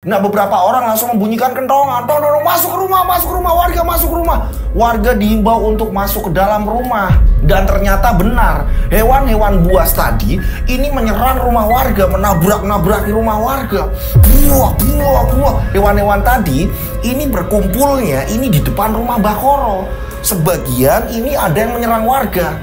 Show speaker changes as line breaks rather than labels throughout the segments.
Nah, beberapa orang langsung membunyikan kentongan, masuk ke rumah, warga masuk ke rumah. Warga diimbau untuk masuk ke dalam rumah. Dan ternyata benar, hewan-hewan buas tadi ini menyerang rumah warga, menabrak-nabraki rumah warga. Buah. Hewan-hewan tadi ini berkumpulnya ini di depan rumah Mbah Koro. Sebagian ini ada yang menyerang warga.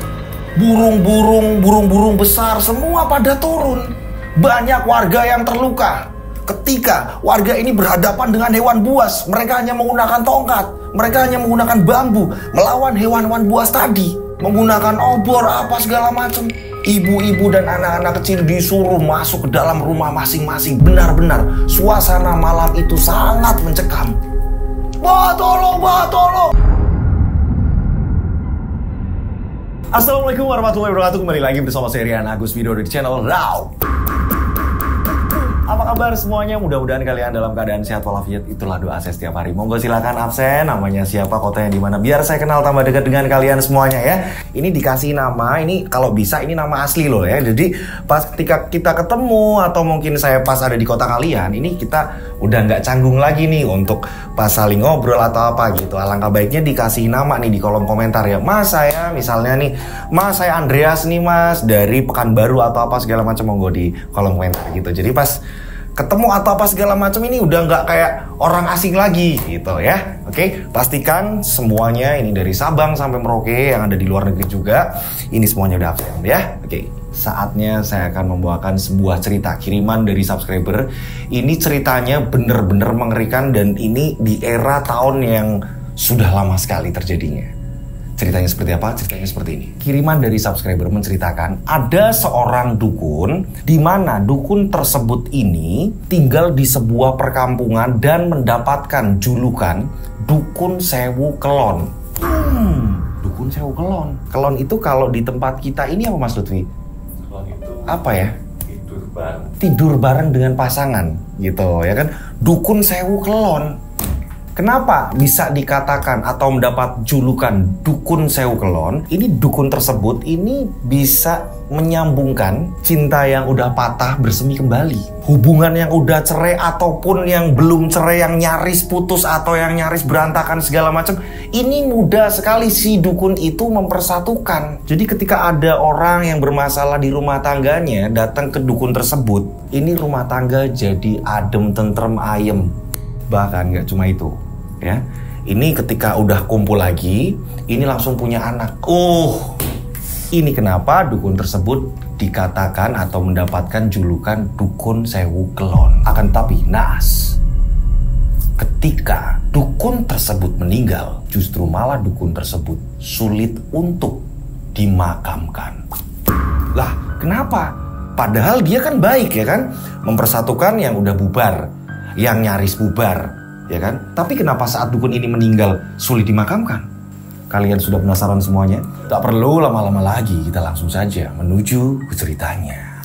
Burung-burung besar semua pada turun. Banyak warga yang terluka. Ketika warga ini berhadapan dengan hewan buas, mereka hanya menggunakan tongkat, mereka hanya menggunakan bambu melawan hewan-hewan buas tadi, menggunakan obor apa segala macam. Ibu-ibu dan anak-anak kecil disuruh masuk ke dalam rumah masing-masing. Benar-benar suasana malam itu sangat mencekam. Tolong. Assalamualaikum warahmatullahi wabarakatuh. Kembali lagi bersama saya Rian Agus Widodo di channel Raw. Apa kabar semuanya? Mudah-mudahan kalian dalam keadaan sehat walafiat. Itulah doa saya setiap hari. Monggo silakan absen, namanya siapa, kotanya di mana, biar saya kenal tambah dekat dengan kalian semuanya ya. Ini dikasih nama, ini kalau bisa ini nama asli loh ya. Jadi pas ketika kita ketemu atau mungkin saya pas ada di kota kalian, ini kita udah nggak canggung lagi nih untuk pas saling ngobrol atau apa gitu. Alangkah baiknya dikasih nama nih di kolom komentar ya. Mas saya misalnya nih, Mas saya Andreas nih Mas dari Pekanbaru atau apa segala macam, monggo di kolom komentar gitu. Jadi pas ketemu atau apa segala macam ini udah nggak kayak orang asing lagi gitu ya. Oke, pastikan semuanya ini dari Sabang sampai Merauke yang ada di luar negeri juga. Ini semuanya udah absen ya. Oke, saatnya saya akan membawakan sebuah cerita kiriman dari subscriber. Ini ceritanya bener-bener mengerikan dan ini di era tahun yang sudah lama sekali terjadinya. Ceritanya seperti apa? Ceritanya seperti ini. Kiriman dari subscriber menceritakan ada seorang dukun di mana dukun tersebut ini tinggal di sebuah perkampungan dan mendapatkan julukan Dukun Sewu Kelon. Dukun Sewu Kelon. Kelon itu kalau di tempat kita ini apa Mas Lutfi? Kelon itu apa ya? Tidur bareng dengan pasangan gitu ya kan? Dukun Sewu Kelon. Kenapa bisa dikatakan atau mendapat julukan Dukun Sewu Kelon? Ini dukun tersebut ini bisa menyambungkan cinta yang udah patah bersemi kembali. Hubungan yang udah cerai ataupun yang belum cerai, yang nyaris putus atau yang nyaris berantakan segala macam. Ini mudah sekali si dukun itu mempersatukan. Jadi ketika ada orang yang bermasalah di rumah tangganya datang ke dukun tersebut, ini rumah tangga jadi adem, tentrem, ayem. Bahkan gak cuma itu ya, ini ketika udah kumpul lagi, ini langsung punya anak. Ini kenapa dukun tersebut dikatakan atau mendapatkan julukan Dukun Sewu Kelon. Akan tetapi naas, ketika dukun tersebut meninggal, justru malah dukun tersebut sulit untuk dimakamkan. Lah kenapa? Padahal dia kan baik ya kan, mempersatukan yang udah bubar, yang nyaris bubar, ya kan? Tapi kenapa saat dukun ini meninggal sulit dimakamkan? Kalian sudah penasaran semuanya? Tak perlu lama-lama lagi, kita langsung saja menuju ke ceritanya.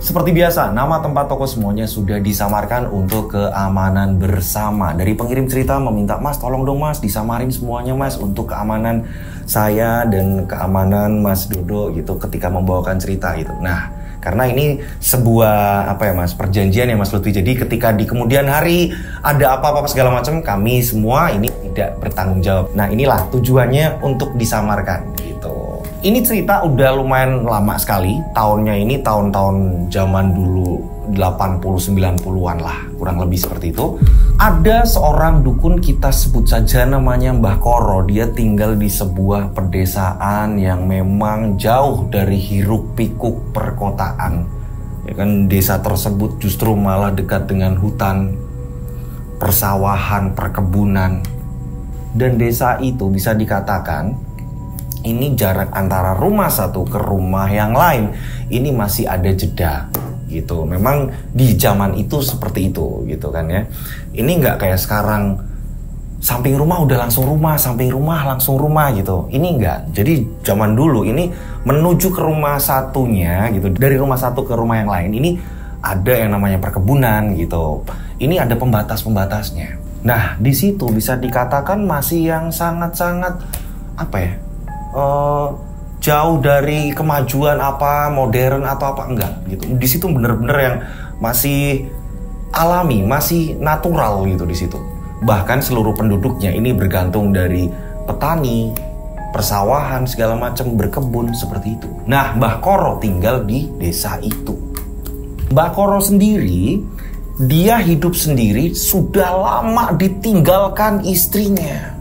Seperti biasa, nama tempat toko semuanya sudah disamarkan untuk keamanan bersama. Dari pengirim cerita meminta, Mas tolong dong Mas disamarin semuanya Mas untuk keamanan saya dan keamanan Mas Dodo gitu ketika membawakan cerita gitu. Nah, karena ini sebuah apa ya Mas, perjanjian ya Mas Lutfi. Jadi ketika di kemudian hari ada apa-apa segala macam, kami semua ini tidak bertanggung jawab. Nah, inilah tujuannya untuk disamarkan gitu. Ini cerita udah lumayan lama sekali. Tahunnya ini tahun-tahun zaman dulu 80-90-an lah, kurang lebih seperti itu. Ada seorang dukun, kita sebut saja namanya Mbah Koro. Dia tinggal di sebuah pedesaan yang memang jauh dari hiruk pikuk perkotaan. Ya kan, desa tersebut justru malah dekat dengan hutan, persawahan, perkebunan. Dan desa itu bisa dikatakan ini jarak antara rumah satu ke rumah yang lain ini masih ada jeda gitu. Memang di zaman itu seperti itu gitu kan ya. Ini nggak kayak sekarang samping rumah udah langsung rumah, samping rumah langsung rumah gitu. Ini nggak. Jadi zaman dulu ini menuju ke rumah satunya gitu, dari rumah satu ke rumah yang lain ini ada yang namanya perkebunan gitu. Ini ada pembatas-pembatasnya. Nah, di situ bisa dikatakan masih yang sangat-sangat apa ya? Jauh dari kemajuan apa modern atau apa enggak gitu. Di situ bener-bener yang masih alami, masih natural gitu di situ. Bahkan seluruh penduduknya ini bergantung dari petani, persawahan segala macam, berkebun seperti itu. Nah, Mbah Koro tinggal di desa itu. Mbah Koro sendiri, dia hidup sendiri sudah lama ditinggalkan istrinya.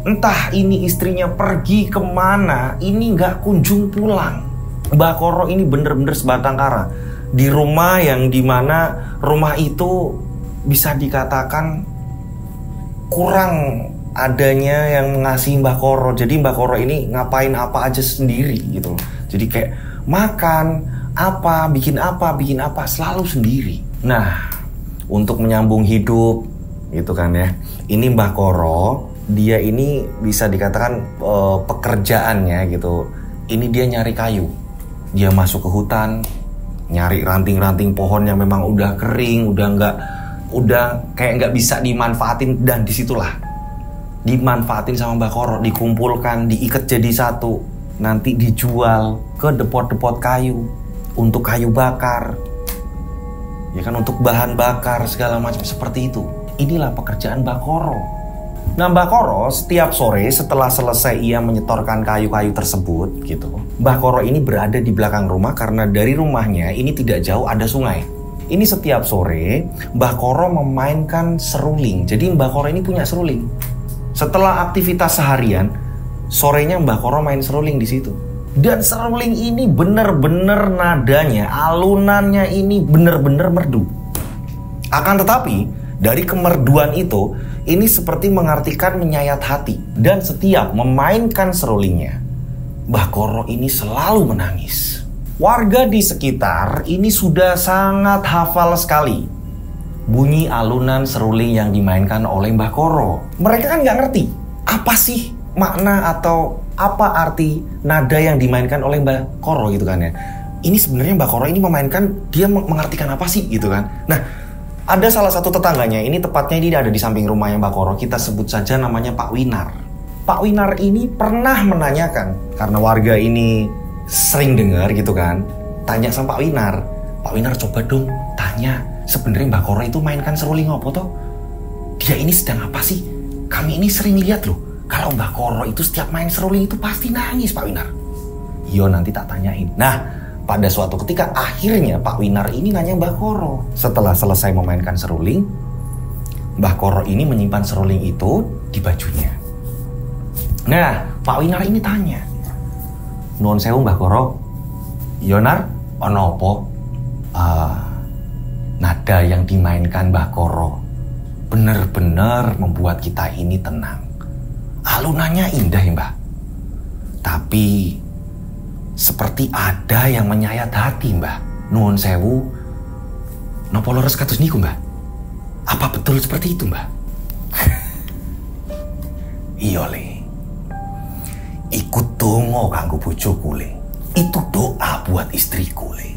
Entah ini istrinya pergi kemana, ini nggak kunjung pulang. Mbah Koro ini bener-bener sebatang kara. Di rumah yang dimana rumah itu bisa dikatakan kurang adanya yang mengasihi Mbah Koro. Jadi Mbah Koro ini ngapain apa aja sendiri gitu. Jadi kayak makan, bikin apa, selalu sendiri. Nah, untuk menyambung hidup gitu kan ya. Ini Mbah Koro, dia ini bisa dikatakan pekerjaannya gitu. Ini dia nyari kayu. Dia masuk ke hutan, nyari ranting-ranting pohon yang memang udah kering, udah kayak nggak bisa dimanfaatin, dan disitulah dimanfaatin sama Mbah Koro, dikumpulkan, diikat jadi satu, nanti dijual ke depot-depot kayu untuk kayu bakar, ya kan, untuk bahan bakar segala macam seperti itu. Inilah pekerjaan Mbah Koro. Nah, Mbah Koro setiap sore setelah selesai ia menyetorkan kayu-kayu tersebut gitu, Mbah Koro ini berada di belakang rumah karena dari rumahnya ini tidak jauh ada sungai. Ini setiap sore Mbah Koro memainkan seruling. Jadi Mbah Koro ini punya seruling. Setelah aktivitas seharian, sorenya Mbah Koro main seruling di situ. Dan seruling ini bener-bener nadanya, alunannya ini bener-bener merdu. Akan tetapi dari kemerduan itu, ini seperti mengartikan menyayat hati. Dan setiap memainkan serulingnya, Mbah Koro ini selalu menangis. Warga di sekitar ini sudah sangat hafal sekali bunyi alunan seruling yang dimainkan oleh Mbah Koro. Mereka kan nggak ngerti apa sih makna atau apa arti nada yang dimainkan oleh Mbah Koro gitu kan ya. Ini sebenarnya Mbah Koro ini memainkan, dia mengartikan apa sih gitu kan. Nah, ada salah satu tetangganya, ini tepatnya ini ada di samping rumahnya Mbah Koro, kita sebut saja namanya Pak Winar. Pak Winar ini pernah menanyakan, karena warga ini sering dengar gitu kan, tanya sama Pak Winar, Pak Winar coba dong tanya, sebenarnya Mbah Koro itu mainkan seruling apa toh? Dia ini sedang apa sih? Kami ini sering lihat loh, kalau Mbah Koro itu setiap main seruling itu pasti nangis Pak Winar. Yo, nanti tak tanyain. Nah, pada suatu ketika akhirnya Pak Winar ini nanya Mbah Koro. Setelah selesai memainkan seruling, Mbah Koro ini menyimpan seruling itu di bajunya. Nah, Pak Winar ini tanya, nuwun sewu Mbah Koro, Yonar, ono apa? Nada yang dimainkan Mbah Koro benar-benar membuat kita ini tenang. Alunannya indah ya Mbah, tapi seperti ada yang menyayat hati Mbah. Nuwun sewu, napa leres kados niku Mbah? Apa betul seperti itu Mbah? Iya le, ikut donga kanggo bojoku le. Itu doa buat istriku le.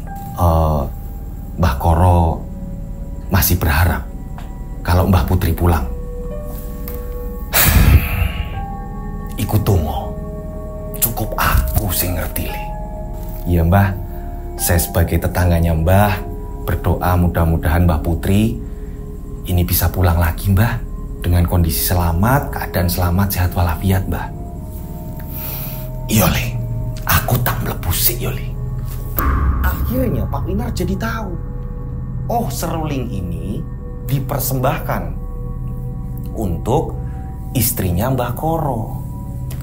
Mbah Koro masih berharap kalau Mbah Putri pulang. Ikut donga, cukup aku sing ngerti le. Iya Mbah, saya sebagai tetangganya Mbah berdoa mudah-mudahan Mbah Putri ini bisa pulang lagi Mbah, dengan kondisi selamat, keadaan selamat, sehat walafiat Mbah. Iya le, aku tak mlepusik yo le. Akhirnya Pak Winar jadi tahu, oh seruling ini dipersembahkan untuk istrinya Mbah Koro.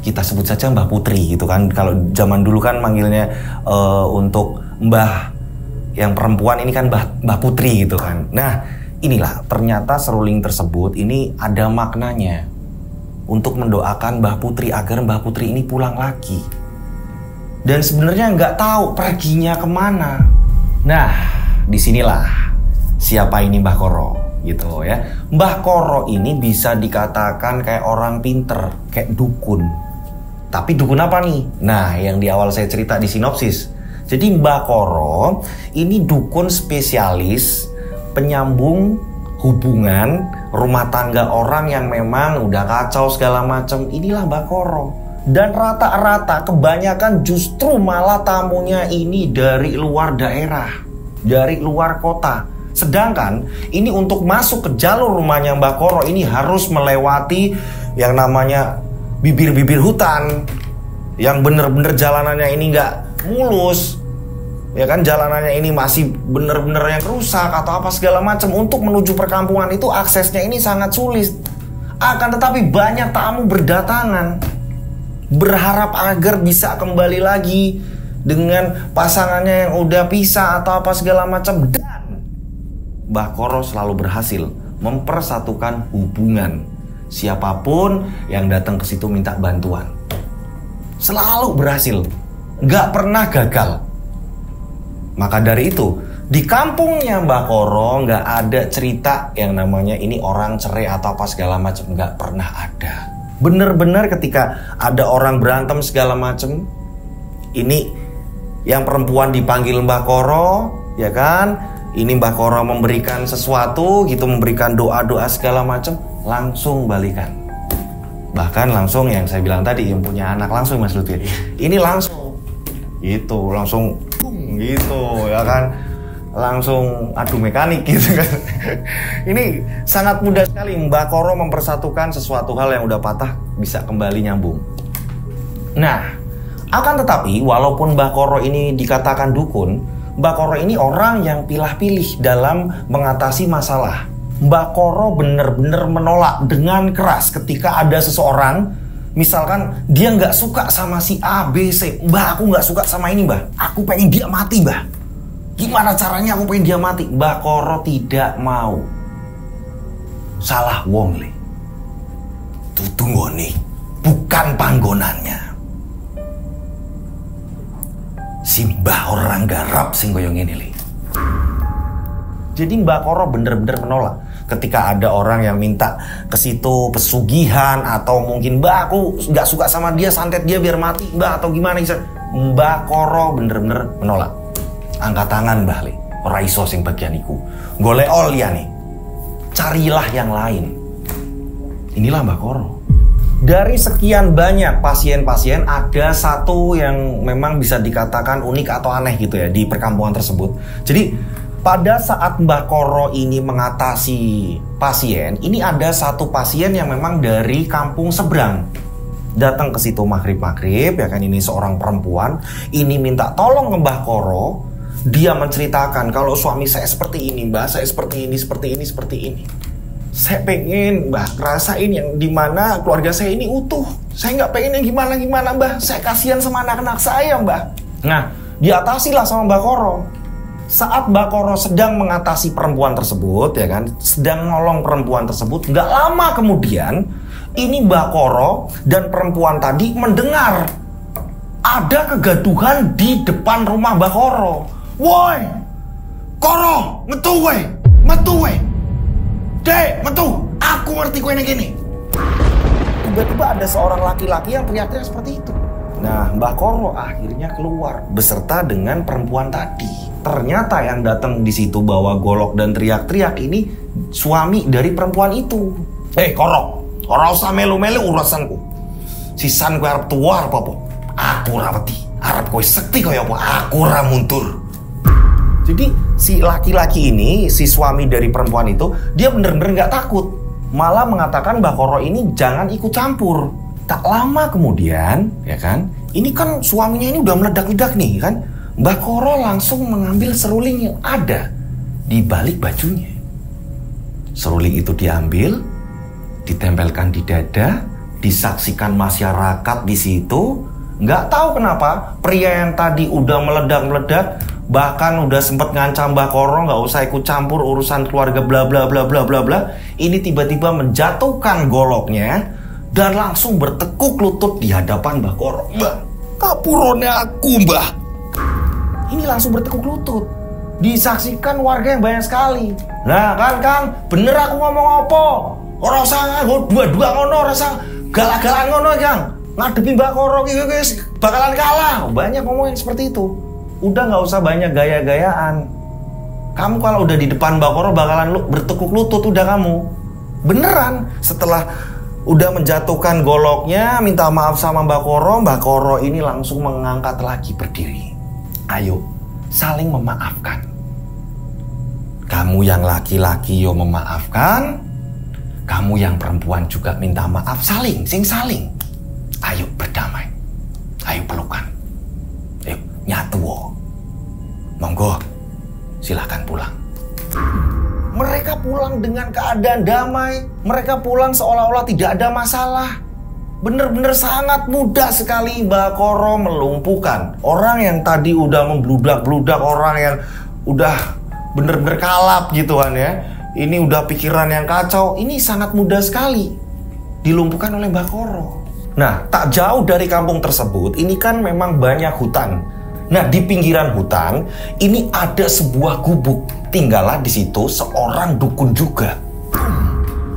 Kita sebut saja Mbah Putri gitu kan. Kalau zaman dulu kan manggilnya untuk Mbah yang perempuan ini kan Mbah Putri gitu kan. Nah, inilah ternyata seruling tersebut ini ada maknanya untuk mendoakan Mbah Putri agar Mbah Putri ini pulang lagi. dan sebenarnya nggak tahu perginya kemana. Nah, disinilah siapa ini Mbah Koro gitu ya. Mbah Koro ini bisa dikatakan kayak orang pinter, kayak dukun. Tapi dukun apa nih? Nah, yang di awal saya cerita di sinopsis. Jadi Mbah Koro ini dukun spesialis penyambung hubungan rumah tangga orang yang memang udah kacau segala macam. Inilah Mbah Koro. Dan rata-rata kebanyakan justru malah tamunya ini dari luar daerah, dari luar kota. Sedangkan ini untuk masuk ke jalur rumahnya Mbah Koro ini harus melewati yang namanya bibir-bibir hutan, yang bener-bener jalanannya ini nggak mulus, ya kan, jalanannya ini masih bener-bener yang rusak atau apa segala macam. Untuk menuju perkampungan itu aksesnya ini sangat sulit. Akan tetapi banyak tamu berdatangan, berharap agar bisa kembali lagi dengan pasangannya yang udah pisah atau apa segala macam. Dan Mbah Koro selalu berhasil mempersatukan hubungan siapapun yang datang ke situ minta bantuan. Selalu berhasil, nggak pernah gagal. Maka dari itu, di kampungnya Mbah Koro nggak ada cerita yang namanya ini orang cerai atau apa segala macam, nggak pernah ada. Bener-bener ketika ada orang berantem segala macam, ini yang perempuan dipanggil Mbah Koro, ya kan? Ini Mbah Koro memberikan sesuatu gitu, memberikan doa-doa segala macam, langsung balikan. Bahkan langsung yang saya bilang tadi, yang punya anak langsung Mas Lutfi. Ini langsung gitu, langsung gitu ya kan, langsung adu mekanik gitu kan. Ini sangat mudah sekali Mbah Koro mempersatukan sesuatu hal yang udah patah bisa kembali nyambung. Nah, akan tetapi walaupun Mbah Koro ini dikatakan dukun, Mbah Koro ini orang yang pilah-pilih dalam mengatasi masalah. Mbah Koro bener-bener menolak dengan keras ketika ada seseorang, misalkan dia nggak suka sama si A, B, C. Mbah, aku nggak suka sama ini, Mbah. Aku pengen dia mati, Mbah. Gimana caranya aku pengen dia mati? Mbah Koro tidak mau. Salah wong le. Tutunggone, bukan panggonannya. Simbah orang garap sing koyo ngene le. Jadi Mbah Koro bener-bener menolak ketika ada orang yang minta ke situ pesugihan atau mungkin Mbah aku nggak suka sama dia, santet dia biar mati Mbah atau gimana. Mbah Koro bener-bener menolak. Angkat tangan Mbah le, ora iso sing bagian iku. Golek ol liyane. Carilah yang lain. Inilah Mbah Koro. Dari sekian banyak pasien-pasien, ada satu yang memang bisa dikatakan unik atau aneh gitu ya di perkampungan tersebut. Jadi pada saat Mbah Koro ini mengatasi pasien, ini ada satu pasien yang memang dari kampung seberang. Datang ke situ maghrib-maghrib, ya kan, ini seorang perempuan, ini minta tolong ke Mbah Koro. Dia menceritakan kalau suami saya seperti ini, Mbah, saya seperti ini, seperti ini, seperti ini. Saya pengen Mbah rasain yang dimana keluarga saya ini utuh. Saya nggak pengen yang gimana-gimana Mbah. Saya kasihan sama anak-anak saya Mbah. Nah, diatasilah sama Mbah Koro. Saat Mbah Koro sedang mengatasi perempuan tersebut, ya kan, sedang nolong perempuan tersebut, nggak lama kemudian ini Mbah Koro dan perempuan tadi mendengar ada kegaduhan di depan rumah Mbah Koro. Woi, Koro, metu weh, metu weh. Dek, metu, aku ngerti kue gini. Tiba-tiba ada seorang laki-laki yang teriak-teriak seperti itu. Nah, Mbah Koro akhirnya keluar beserta dengan perempuan tadi. Ternyata yang datang di situ bawa golok dan teriak-teriak ini suami dari perempuan itu. Koro, ora usah melu-melu urusanku. Sisan kowe arep tuwa arep apa? Aku ora wedi. Arep kowe sekti kaya apa? Aku ora mundur. Jadi si laki-laki ini, si suami dari perempuan itu, dia bener-bener gak takut. Malah mengatakan Mbah Koro ini jangan ikut campur. Tak lama kemudian, ya kan, ini kan suaminya ini udah meledak-ledak nih kan. Mbah Koro langsung mengambil seruling yang ada di balik bajunya. Seruling itu diambil, ditempelkan di dada, disaksikan masyarakat di situ. Nggak tahu kenapa pria yang tadi udah meledak-meledak, bahkan udah sempet ngancam Mbah Koro nggak usah ikut campur urusan keluarga bla bla bla bla bla bla. Ini tiba-tiba menjatuhkan goloknya dan langsung bertekuk lutut di hadapan Mbah Koro. Mbah, Ngapurone aku, Mbah. Ini langsung bertekuk lutut. Disaksikan warga yang banyak sekali. Nah kan Kang, bener aku ngomong apa? Ora usah dua-dua ngono, ora usah galak-galakan ngono Kang. Ngadepi Mbak Koro iki bakalan kalah. Banyak ngomong yang seperti itu. Udah nggak usah banyak gaya-gayaan. Kamu kalau udah di depan Mbak Koro bakalan bertekuk lutut udah kamu. Beneran. Setelah udah menjatuhkan goloknya, minta maaf sama Mbak Koro ini langsung mengangkat lagi berdiri. Ayo, saling memaafkan. Kamu yang laki-laki yo memaafkan, kamu yang perempuan juga minta maaf, saling. Ayo berdamai, ayo pelukan, ayo nyatu. Monggo, silahkan pulang. Mereka pulang dengan keadaan damai, mereka pulang seolah-olah tidak ada masalah. Bener-bener sangat mudah sekali Mbak Koro melumpuhkan orang yang tadi udah membludak-bludak, orang yang udah bener-bener kalap gitu kan ya. Ini udah pikiran yang kacau, ini sangat mudah sekali dilumpuhkan oleh Mbak Koro. Nah, tak jauh dari kampung tersebut, ini kan memang banyak hutan. Nah, di pinggiran hutan, ini ada sebuah gubuk. Tinggallah di situ seorang dukun juga.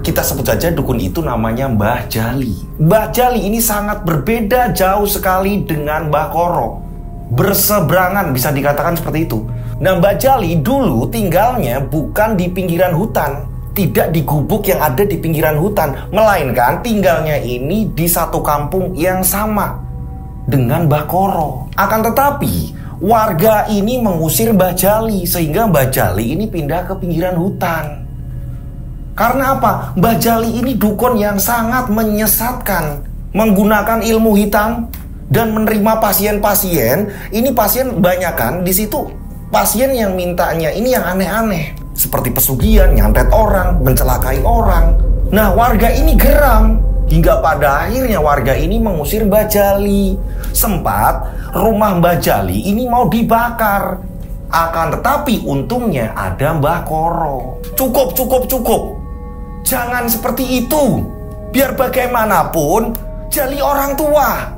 Kita sebut saja dukun itu namanya Mbah Jali. Mbah Jali ini sangat berbeda jauh sekali dengan Mbah Koro. Berseberangan, bisa dikatakan seperti itu. Nah, Mbah Jali dulu tinggalnya bukan di pinggiran hutan, tidak di gubuk yang ada di pinggiran hutan, melainkan tinggalnya ini di satu kampung yang sama dengan Mbah Koro. Akan tetapi warga ini mengusir Mbah Jali, sehingga Mbah Jali ini pindah ke pinggiran hutan. Karena apa? Mbah Jali ini dukun yang sangat menyesatkan, menggunakan ilmu hitam dan menerima pasien-pasien. Ini pasien banyak kan di situ. Pasien yang mintanya ini yang aneh-aneh, seperti pesugihan, nyantet orang, mencelakai orang. Nah, warga ini geram, hingga pada akhirnya warga ini mengusir Mbah Jali. Sempat rumah Mbah Jali ini mau dibakar. Akan tetapi untungnya ada Mbah Koro. Cukup. Jangan seperti itu. Biar bagaimanapun Jali orang tua.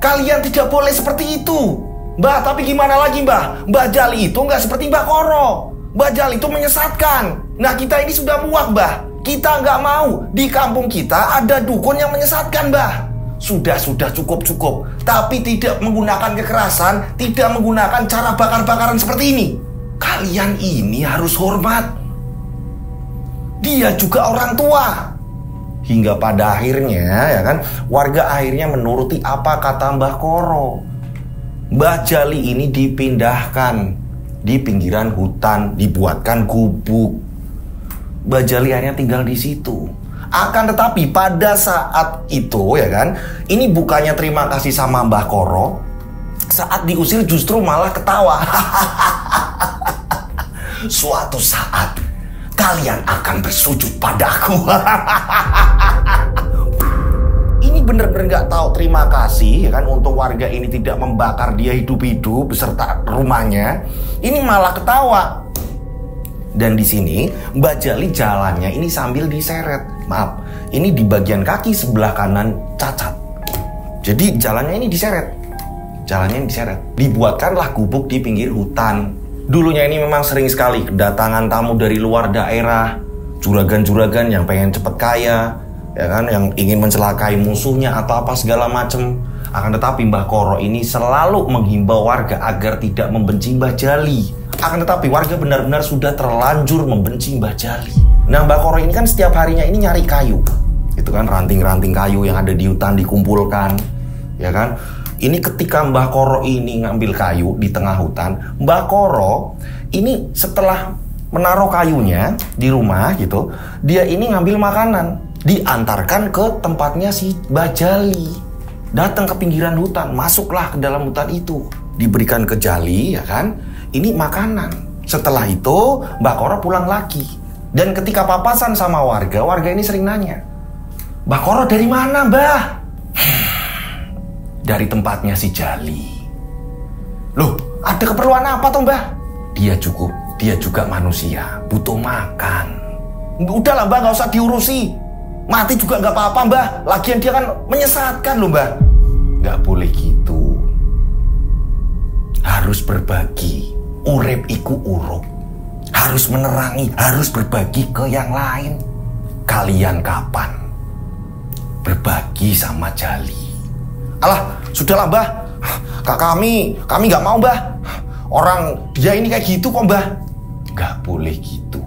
Kalian tidak boleh seperti itu. Mbah, tapi gimana lagi Mbah? Mbah Jali itu nggak seperti Mbah Koro. Mbah Jali itu menyesatkan. Nah, kita ini sudah muak Mbah. Kita nggak mau di kampung kita ada dukun yang menyesatkan Mbah. Sudah cukup. Tapi tidak menggunakan kekerasan, tidak menggunakan cara bakar-bakaran seperti ini. Kalian ini harus hormat. Dia juga orang tua. Hingga pada akhirnya ya kan, warga akhirnya menuruti apa kata Mbah Koro. Mbah Jali ini dipindahkan di pinggiran hutan, dibuatkan gubuk. Mbah Jali akhirnya tinggal di situ. Akan tetapi pada saat itu ya kan, ini bukannya terima kasih sama Mbah Koro, saat diusir justru malah ketawa. Suatu saat kalian akan bersujud padaku. Ini bener-bener gak tahu terima kasih ya kan, untuk warga ini tidak membakar dia hidup-hidup beserta rumahnya. Ini malah ketawa. Dan di sini Mbah Jali jalannya ini sambil diseret. Maaf, ini di bagian kaki sebelah kanan cacat. Jadi jalannya ini diseret. Dibuatkanlah gubuk di pinggir hutan. Dulunya ini memang sering sekali kedatangan tamu dari luar daerah, juragan-juragan yang pengen cepet kaya, ya kan, yang ingin mencelakai musuhnya atau apa segala macem. Akan tetapi Mbah Koro ini selalu menghimbau warga agar tidak membenci Mbah Jali. Akan tetapi warga benar-benar sudah terlanjur membenci Mbah Jali. Nah, Mbah Koro ini kan setiap harinya ini nyari kayu. Itu kan ranting-ranting kayu yang ada di hutan dikumpulkan, ya kan. Ini ketika Mbah Koro ini ngambil kayu di tengah hutan, Mbah Koro ini setelah menaruh kayunya di rumah gitu, dia ini ngambil makanan, diantarkan ke tempatnya si Mbah Jali. Datang ke pinggiran hutan, masuklah ke dalam hutan itu, diberikan ke Jali ya kan, ini makanan. Setelah itu Mbah Koro pulang lagi. Dan ketika papasan sama warga ini sering nanya, Mbah Koro dari mana Mbah? Dari tempatnya si Jali. Loh, ada keperluan apa toh Mbah? Dia juga manusia, butuh makan. Udahlah Mbah, gak usah diurusi. Mati juga gak apa-apa Mbah. Lagian dia kan menyesatkan loh Mbah. Gak boleh gitu. harus berbagi. Urip iku urup. Harus menerangi, harus berbagi ke yang lain. Kalian kapan berbagi sama Jali? Alah, sudahlah Mbah. Kami nggak mau Mbah. Orang dia ini kayak gitu kok Mbah. Nggak boleh gitu.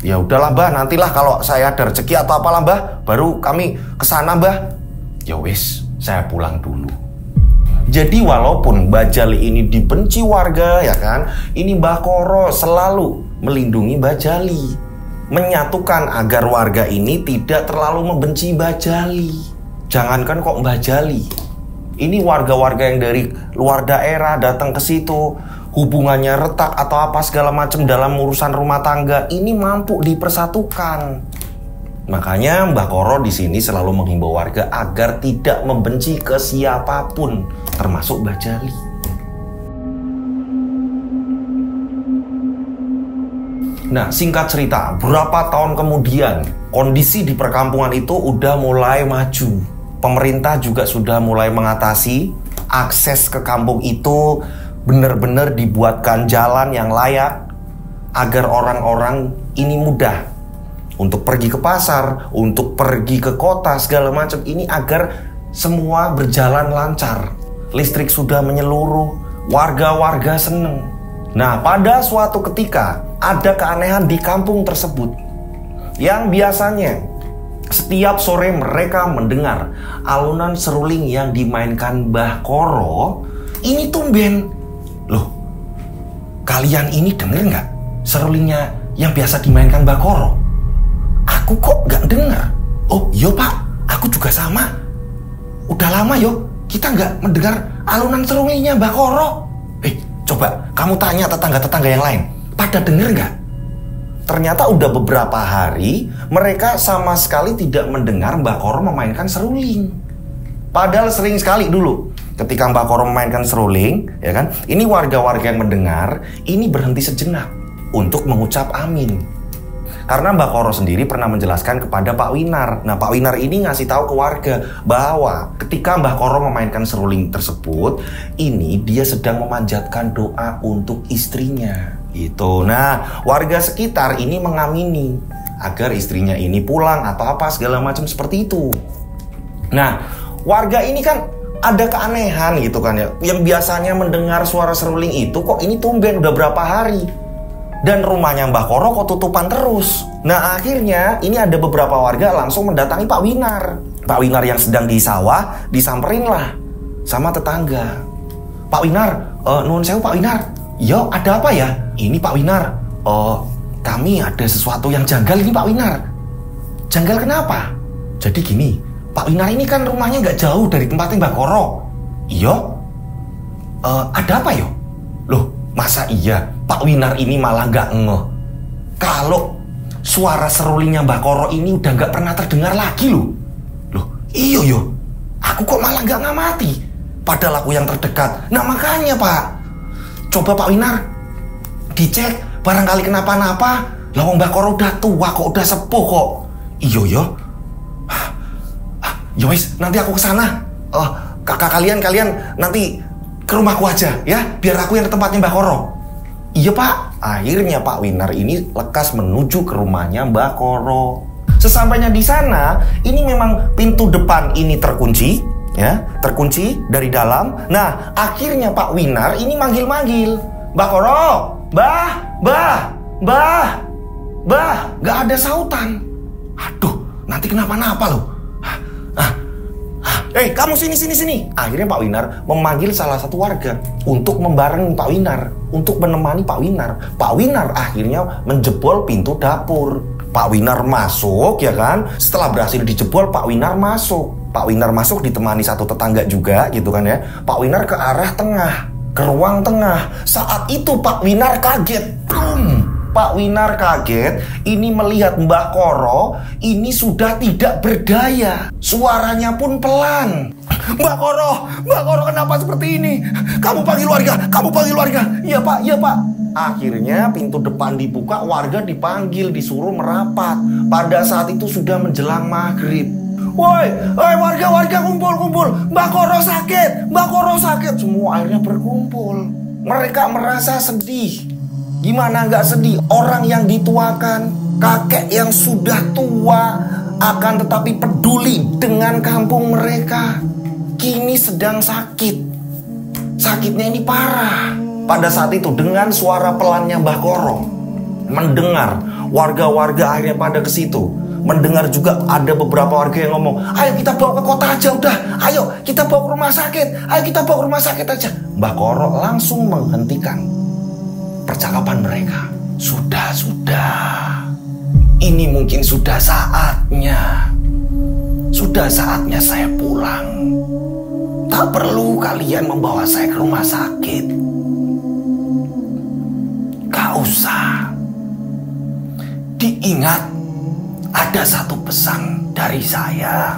Ya udahlah Mbah, nantilah kalau saya ada rezeki atau apalah Mbah, baru kami kesana Mbah. Ya wis, saya pulang dulu. Jadi walaupun Mbah Jali ini dibenci warga ya kan, ini Mbah Koro selalu melindungi Mbah Jali, menyatukan agar warga ini tidak terlalu membenci Mbah Jali. Jangankan kok Mbah Jali, ini warga-warga yang dari luar daerah datang ke situ, hubungannya retak atau apa segala macam dalam urusan rumah tangga, ini mampu dipersatukan. Makanya Mbah Koro di sini selalu menghimbau warga agar tidak membenci ke siapapun, termasuk Mbah Jali. Nah, singkat cerita, berapa tahun kemudian kondisi di perkampungan itu udah mulai maju. Pemerintah juga sudah mulai mengatasi akses ke kampung itu, benar-benar dibuatkan jalan yang layak agar orang-orang ini mudah untuk pergi ke pasar, untuk pergi ke kota segala macam ini, agar semua berjalan lancar. Listrik sudah menyeluruh, warga-warga seneng. Nah, pada suatu ketika ada keanehan di kampung tersebut yang biasanya setiap sore mereka mendengar alunan seruling yang dimainkan Mbah Koro. Ini tumben. Loh, kalian ini denger nggak serulingnya yang biasa dimainkan Mbah Koro? Aku kok nggak denger. Oh iya Pak, aku juga sama. Udah lama yo kita nggak mendengar alunan serulingnya Mbah Koro. Coba kamu tanya tetangga-tetangga yang lain, pada denger nggak? Ternyata udah beberapa hari mereka sama sekali tidak mendengar Mbah Koro memainkan seruling. Padahal sering sekali dulu ketika Mbah Koro memainkan seruling, ya kan? Ini warga-warga yang mendengar ini berhenti sejenak untuk mengucap amin. Karena Mbah Koro sendiri pernah menjelaskan kepada Pak Winar. Nah, Pak Winar ini ngasih tahu ke warga bahwa ketika Mbah Koro memainkan seruling tersebut, ini dia sedang memanjatkan doa untuk istrinya. Gitu. Nah, warga sekitar ini mengamini agar istrinya ini pulang atau apa segala macam seperti itu. Nah, warga ini kan ada keanehan gitu kan ya. Yang biasanya mendengar suara seruling itu kok ini tumben udah berapa hari. Dan rumahnya Mbah Koro kok tutupan terus. Nah, akhirnya ini ada beberapa warga langsung mendatangi Pak Winar. Pak Winar yang sedang di sawah disamperin lah sama tetangga. Pak Winar, nuwun sewu Pak Winar. Yo, ada apa ya? Ini Pak Winar, kami ada sesuatu yang janggal ini Pak Winar. Janggal kenapa? Jadi gini, Pak Winar ini kan rumahnya nggak jauh dari tempatnya Mbah Koro. Iya? Ada apa yo? Loh, masa iya Pak Winar ini malah nggak ngeh kalau suara serulingnya Mbah Koro ini udah nggak pernah terdengar lagi loh. Loh, iyo yo, aku kok malah nggak ngamati, padahal aku yang terdekat. Nah makanya Pak, coba Pak Winar dicek, barangkali kenapa-napa. Lah wong Mbah Koro udah tua kok, udah sepuh kok. Iyo yo. Ya wis, nanti aku kesana. Kakak kalian nanti ke rumahku aja ya, biar aku yang ke tempatnya Mbah Koro. Iya Pak. Akhirnya Pak Winar ini lekas menuju ke rumahnya Mbah Koro. Sesampainya di sana, ini memang pintu depan ini terkunci, ya, terkunci dari dalam. Nah, akhirnya Pak Winar ini manggil-manggil, Mbah Koro, Mbah, nggak ada sautan. Aduh, nanti kenapa-napa loh. Kamu sini. Akhirnya Pak Winar memanggil salah satu warga untuk membarengi Pak Winar, untuk menemani Pak Winar. Pak Winar akhirnya menjebol pintu dapur. Pak Winar masuk, ya kan? Setelah berhasil dijebol, Pak Winar masuk. Pak Winar masuk ditemani satu tetangga juga, gitu kan ya. Pak Winar ke arah tengah, ke ruang tengah. Saat itu Pak Winar kaget. Pak Winar kaget, ini melihat Mbah Koro ini sudah tidak berdaya. Suaranya pun pelan. Mbah Koro kenapa seperti ini? Kamu panggil warga. Iya Pak. Akhirnya pintu depan dibuka, warga dipanggil, disuruh merapat. Pada saat itu sudah menjelang maghrib. Woi warga kumpul. Mbah Koro sakit. Semua akhirnya berkumpul. Mereka merasa sedih. Gimana nggak sedih? Orang yang dituakan, kakek yang sudah tua, akan tetapi peduli dengan kampung mereka, kini sedang sakit. Sakitnya ini parah. Pada saat itu dengan suara pelannya Mbah Koro, mendengar warga-warga akhirnya pada ke situ. Mendengar juga ada beberapa warga yang ngomong, ayo kita bawa ke kota aja udah. Ayo kita bawa ke rumah sakit. Ayo kita bawa ke rumah sakit aja. Mbah Koro langsung menghentikan percakapan mereka. Sudah. Ini mungkin sudah saatnya. Sudah saatnya saya pulang. Tak perlu kalian membawa saya ke rumah sakit. Gak usah. Diingat, ada satu pesan dari saya.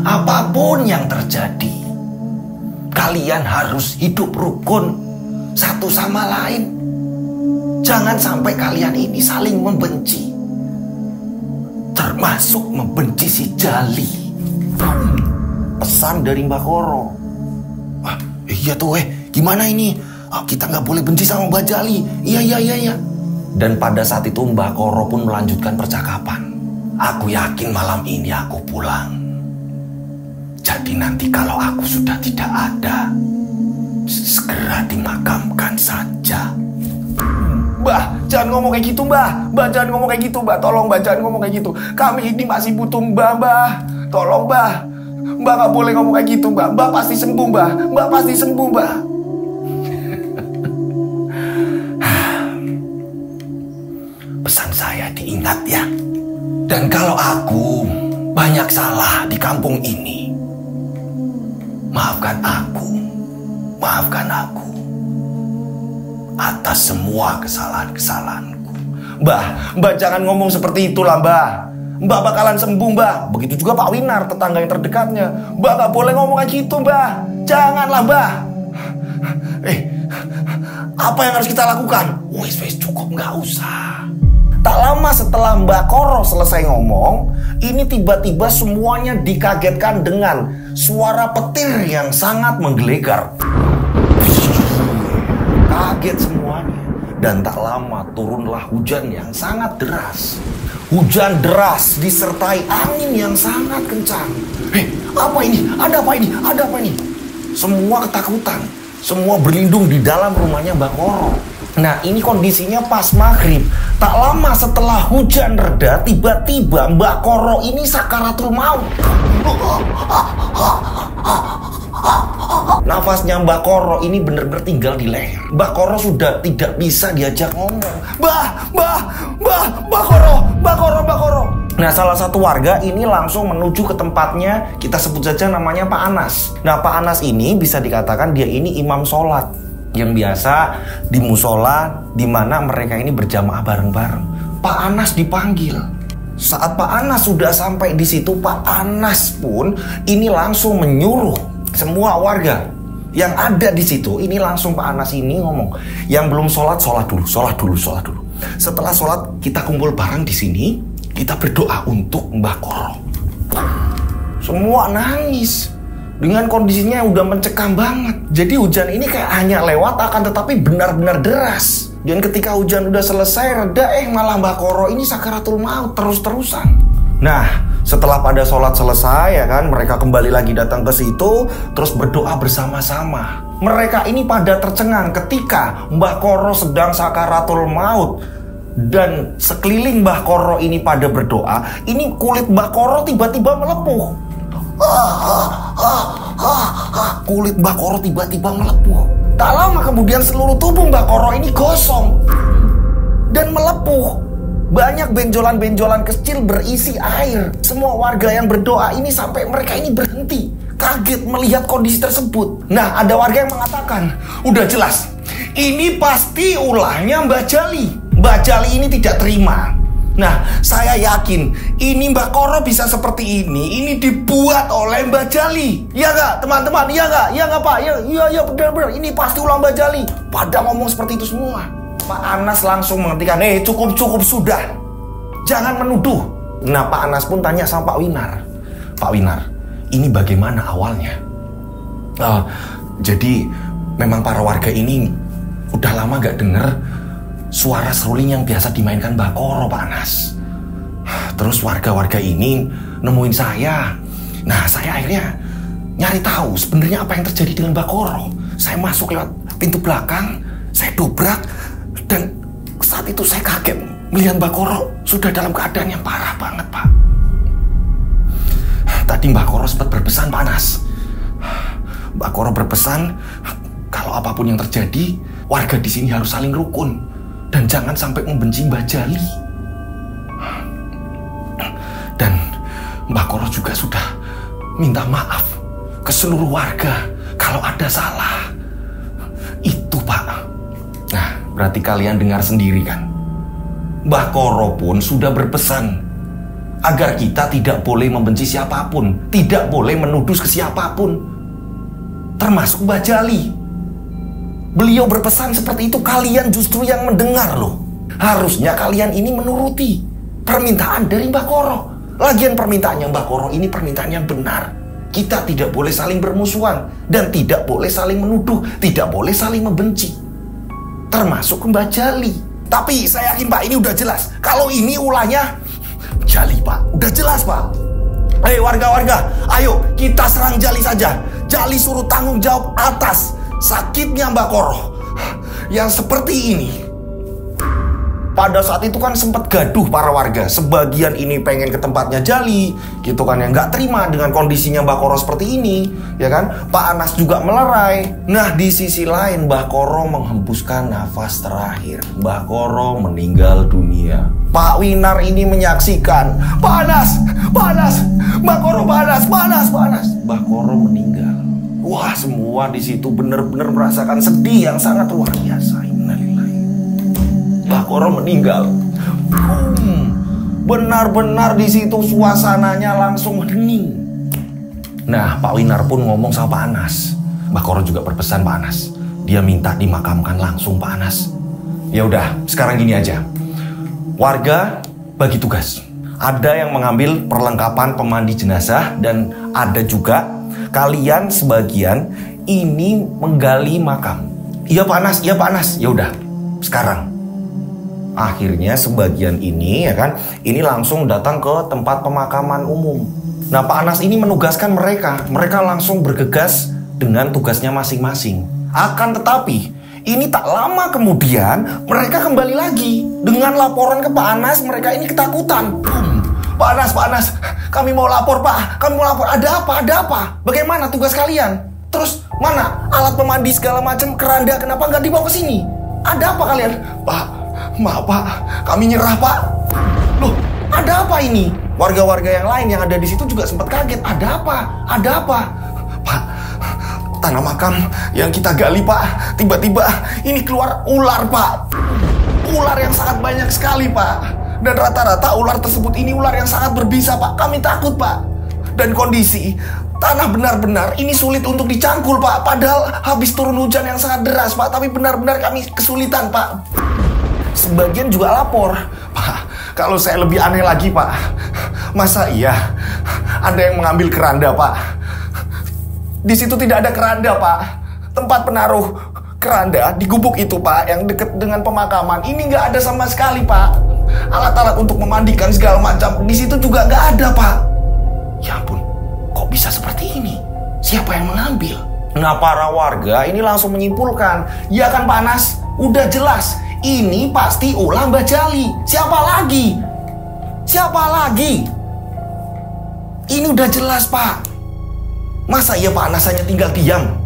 Apapun yang terjadi, kalian harus hidup rukun satu sama lain. Jangan sampai kalian ini saling membenci, termasuk membenci si Jali. Pesan dari Mbah Koro. Iya tuh gimana ini? Kita nggak boleh benci sama Mbah Jali. Iya. Dan pada saat itu Mbah Koro pun melanjutkan percakapan. Aku yakin malam ini aku pulang. Jadi nanti kalau aku sudah tidak ada, segera dimakamkan saja. Mbah, jangan ngomong kayak gitu, Mbah. Mbah, jangan ngomong kayak gitu, Mbah. Tolong, Mbah, jangan ngomong kayak gitu. Kami ini masih butuh Mbah. Tolong, Mbah. Mbah nggak boleh ngomong kayak gitu, Mbah. Mbah pasti sembuh, Mbah. Mbah pasti sembuh, Mbah. Pesan saya diingat ya. Dan kalau aku banyak salah di kampung ini, maafkan aku atas semua kesalahan-kesalahanku. Mbah jangan ngomong seperti itulah, Mbah. Mbah bakalan sembuh, Mbah. Begitu juga Pak Winar, tetangga yang terdekatnya. Mbah gak boleh ngomong kayak gitu, Mbah. Janganlah, Mbah. Apa yang harus kita lakukan? Wes, cukup, gak usah. Tak lama setelah Mbah Koro selesai ngomong, ini tiba-tiba semuanya dikagetkan dengan suara petir yang sangat menggelegar. Kaget semuanya. Dan tak lama turunlah hujan yang sangat deras. Hujan deras disertai angin yang sangat kencang. Apa ini? Ada apa ini? Semua ketakutan. Semua berlindung di dalam rumahnya Mbah Koro. Nah, ini kondisinya pas maghrib. Tak lama setelah hujan reda, tiba-tiba Mbah Koro ini sakaratul maut. Nafasnya Mbah Koro ini benar-benar tinggal di leher. Mbah Koro sudah tidak bisa diajak ngomong. Mbah Koro. Nah, salah satu warga ini langsung menuju ke tempatnya, kita sebut saja namanya Pak Anas. Nah, Pak Anas ini bisa dikatakan dia ini imam sholat yang biasa di musola di mana mereka ini berjamaah bareng-bareng. Pak Anas dipanggil. Saat Pak Anas sudah sampai di situ, Pak Anas pun ini langsung menyuruh semua warga yang ada di situ. Ini langsung Pak Anas ini ngomong, yang belum sholat dulu. Setelah sholat kita kumpul bareng di sini, kita berdoa untuk Mbah Koro. Semua nangis. Dengan kondisinya yang udah mencekam banget. Jadi hujan ini kayak hanya lewat, akan tetapi benar-benar deras. Dan ketika hujan udah selesai reda, malah Mbah Koro ini sakaratul maut terus-terusan. Nah, setelah pada sholat selesai ya kan, mereka kembali lagi datang ke situ, terus berdoa bersama-sama. Mereka ini pada tercengang ketika Mbah Koro sedang sakaratul maut. Dan sekeliling Mbah Koro ini pada berdoa, ini kulit Mbah Koro tiba-tiba melepuh. Kulit Mbah Koro tiba-tiba melepuh. Tak lama kemudian seluruh tubuh Mbah Koro ini gosong dan melepuh. Banyak benjolan-benjolan kecil berisi air. Semua warga yang berdoa ini sampai mereka ini berhenti, kaget melihat kondisi tersebut. Nah, ada warga yang mengatakan, udah jelas, ini pasti ulahnya Mbah Jali. Mbah Jali ini tidak terima. Nah, saya yakin ini Mbah Koro bisa seperti ini dibuat oleh Mbah Jali. Iya gak teman-teman? Iya gak Pak? Iya benar-benar, ini pasti ulah Mbah Jali. Pada ngomong seperti itu semua. Pak Anas langsung menghentikan, cukup sudah. Jangan menuduh. Nah, Pak Anas pun tanya sama Pak Winar. Pak Winar, ini bagaimana awalnya? Jadi memang para warga ini udah lama gak denger suara seruling yang biasa dimainkan Mbak Koro, Pak Anas. Terus warga-warga ini nemuin saya. Nah, saya akhirnya nyari tahu sebenarnya apa yang terjadi dengan Mbak Koro. Saya masuk lewat pintu belakang, saya dobrak, dan saat itu saya kaget melihat Mbak Koro sudah dalam keadaan yang parah banget, Pak. Tadi Mbak Koro sempat berpesan, Pak Anas. Mbak Koro berpesan kalau apapun yang terjadi, warga di sini harus saling rukun dan jangan sampai membenci Mbak Jali. Dan Mbak Koro juga sudah minta maaf ke seluruh warga kalau ada salah. Itu, Pak. Nah, berarti kalian dengar sendiri kan? Mbak Koro pun sudah berpesan agar kita tidak boleh membenci siapapun, tidak boleh menuduh ke siapapun, termasuk Mbak Jali. Beliau berpesan seperti itu, kalian justru yang mendengar loh. Harusnya kalian ini menuruti permintaan dari Mbak Koro. Lagian permintaannya Mbak Koro ini permintaan yang benar. Kita tidak boleh saling bermusuhan dan tidak boleh saling menuduh, tidak boleh saling membenci, termasuk Mbak Jali. Tapi saya yakin, Pak, ini udah jelas. Kalau ini ulahnya Jali, Pak. Udah jelas, Pak. Hei warga-warga, ayo kita serang Jali saja. Jali suruh tanggung jawab atas sakitnya Mbak Koro yang seperti ini. Pada saat itu kan sempat gaduh para warga. Sebagian ini pengen ke tempatnya Jali, gitu kan, yang nggak terima dengan kondisinya Mbak Koro seperti ini, ya kan. Pak Anas juga melerai. Nah, di sisi lain Mbak Koro menghembuskan nafas terakhir. Mbak Koro meninggal dunia. Pak Winar ini menyaksikan, panas, Mbak Koro panas. Mbak Koro meninggal. Wah, semua di situ benar-benar merasakan sedih yang sangat luar biasa. Mbak Koro meninggal. Benar-benar di situ suasananya langsung hening. Nah, Pak Winar pun ngomong sama Pak Anas. Mbak Koro juga berpesan Pak Anas. Dia minta dimakamkan langsung Pak Anas. Ya udah, sekarang gini aja. Warga bagi tugas. Ada yang mengambil perlengkapan pemandi jenazah dan ada juga kalian sebagian ini menggali makam. Iya Pak Anas, iya Pak Anas. Ya udah, sekarang. Akhirnya sebagian ini, ya kan, ini langsung datang ke tempat pemakaman umum. Nah, Pak Anas ini menugaskan mereka langsung bergegas dengan tugasnya masing-masing. Akan tetapi, ini tak lama kemudian mereka kembali lagi dengan laporan ke Pak Anas. Mereka ini ketakutan. Pak Anas, kami mau lapor, Pak. Kami mau lapor. Ada apa? Bagaimana tugas kalian? Terus mana alat pemandi segala macam, keranda, kenapa nggak dibawa ke sini? Ada apa kalian? Pak, maaf Pak, kami nyerah Pak. Loh, ada apa ini? Warga-warga yang lain yang ada di situ juga sempat kaget. Ada apa? Pak, tanah makam yang kita gali Pak, tiba-tiba ini keluar ular Pak. Ular yang sangat banyak sekali Pak. Dan rata-rata ular tersebut ini ular yang sangat berbisa Pak. Kami takut Pak. Dan kondisi tanah benar-benar ini sulit untuk dicangkul Pak. Padahal habis turun hujan yang sangat deras Pak. Tapi benar-benar kami kesulitan Pak. Sebagian juga lapor, Pak, kalau saya lebih aneh lagi Pak. Masa iya ada yang mengambil keranda Pak? Di situ tidak ada keranda Pak. Tempat penaruh keranda di gubuk itu Pak, yang dekat dengan pemakaman, ini nggak ada sama sekali Pak. Alat-alat untuk memandikan segala macam di situ juga nggak ada Pak. Ya ampun, kok bisa seperti ini? Siapa yang mengambil? Nah, para warga ini langsung menyimpulkan, ya kan Pak Anas, udah jelas ini pasti ulah Mbak Jali. Siapa lagi? Ini udah jelas Pak. Masa iya Pak Anas hanya tinggal diam?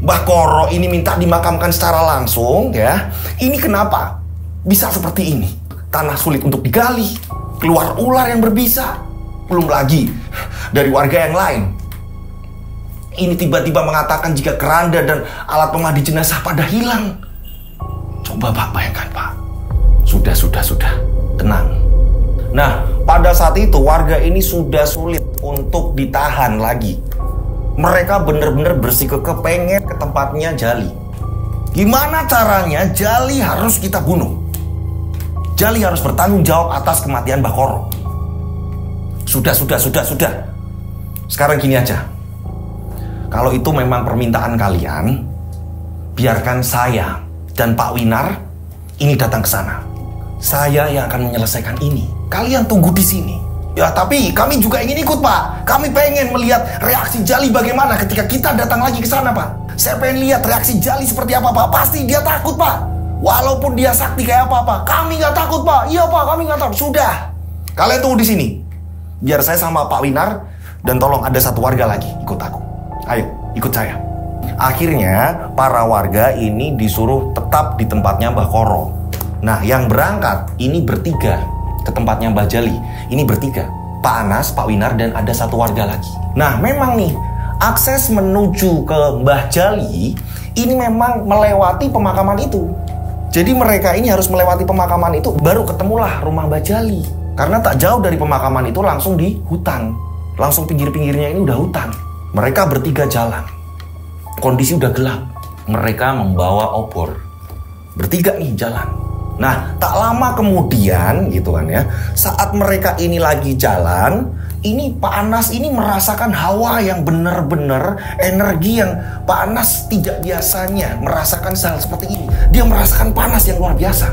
Mbak Koro ini minta dimakamkan secara langsung, ya. Ini kenapa bisa seperti ini? Tanah sulit untuk digali, keluar ular yang berbisa, belum lagi dari warga yang lain. Ini tiba-tiba mengatakan jika keranda dan alat pemandi jenazah pada hilang. Coba Pak bayangkan Pak. Sudah. Tenang. Nah, pada saat itu warga ini sudah sulit untuk ditahan lagi. Mereka benar-benar bersikukuh pengen ke tempatnya Jali. Gimana caranya Jali harus kita bunuh? Jali harus bertanggung jawab atas kematian Mbak Koro. Sudah. Sekarang gini aja. Kalau itu memang permintaan kalian, biarkan saya dan Pak Winar ini datang ke sana. Saya yang akan menyelesaikan ini. Kalian tunggu di sini. Ya, tapi kami juga ingin ikut, Pak. Kami pengen melihat reaksi Jali bagaimana ketika kita datang lagi ke sana, Pak. Saya pengen lihat reaksi Jali seperti apa, Pak. Pasti dia takut, Pak. Walaupun dia sakti kayak apa-apa, kami nggak takut, Pak. Iya, Pak, kami nggak takut. Sudah. Kalian tunggu di sini. Biar saya sama Pak Winar, dan tolong ada satu warga lagi ikut aku. Ayo, ikut saya. Akhirnya para warga ini disuruh tetap di tempatnya Mbah Koro. Nah, yang berangkat ini bertiga ke tempatnya Mbah Jali. Ini bertiga, Pak Anas, Pak Winar, dan ada satu warga lagi. Nah, memang nih akses menuju ke Mbah Jali ini memang melewati pemakaman itu. Jadi mereka ini harus melewati pemakaman itu baru ketemulah rumah Mbah Jali. Karena tak jauh dari pemakaman itu langsung di hutan. Langsung pinggir-pinggirnya ini udah hutan. Mereka bertiga jalan. Kondisi udah gelap. Mereka membawa obor. Bertiga nih jalan. Nah, tak lama kemudian gitu kan ya, saat mereka ini lagi jalan, ini Pak Anas ini merasakan hawa yang benar-benar energi yang Pak Anas tidak biasanya merasakan hal seperti ini. Dia merasakan panas yang luar biasa.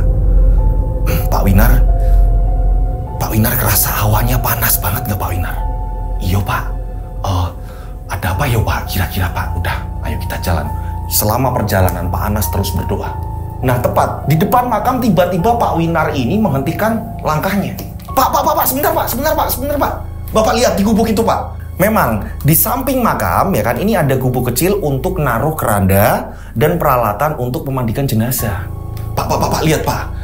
Pak Winar kerasa hawanya panas banget gak Pak Winar? Iya, Pak. Ada apa ya, Pak? Kira-kira, Pak. Udah, ayo kita jalan. Selama perjalanan Pak Anas terus berdoa. Nah, tepat di depan makam tiba-tiba Pak Winar ini menghentikan langkahnya. Pak, sebentar, Pak. Bapak lihat di gubuk itu, Pak. Memang di samping makam ya kan, ini ada gubuk kecil untuk naruh keranda dan peralatan untuk memandikan jenazah. Pak, lihat, Pak.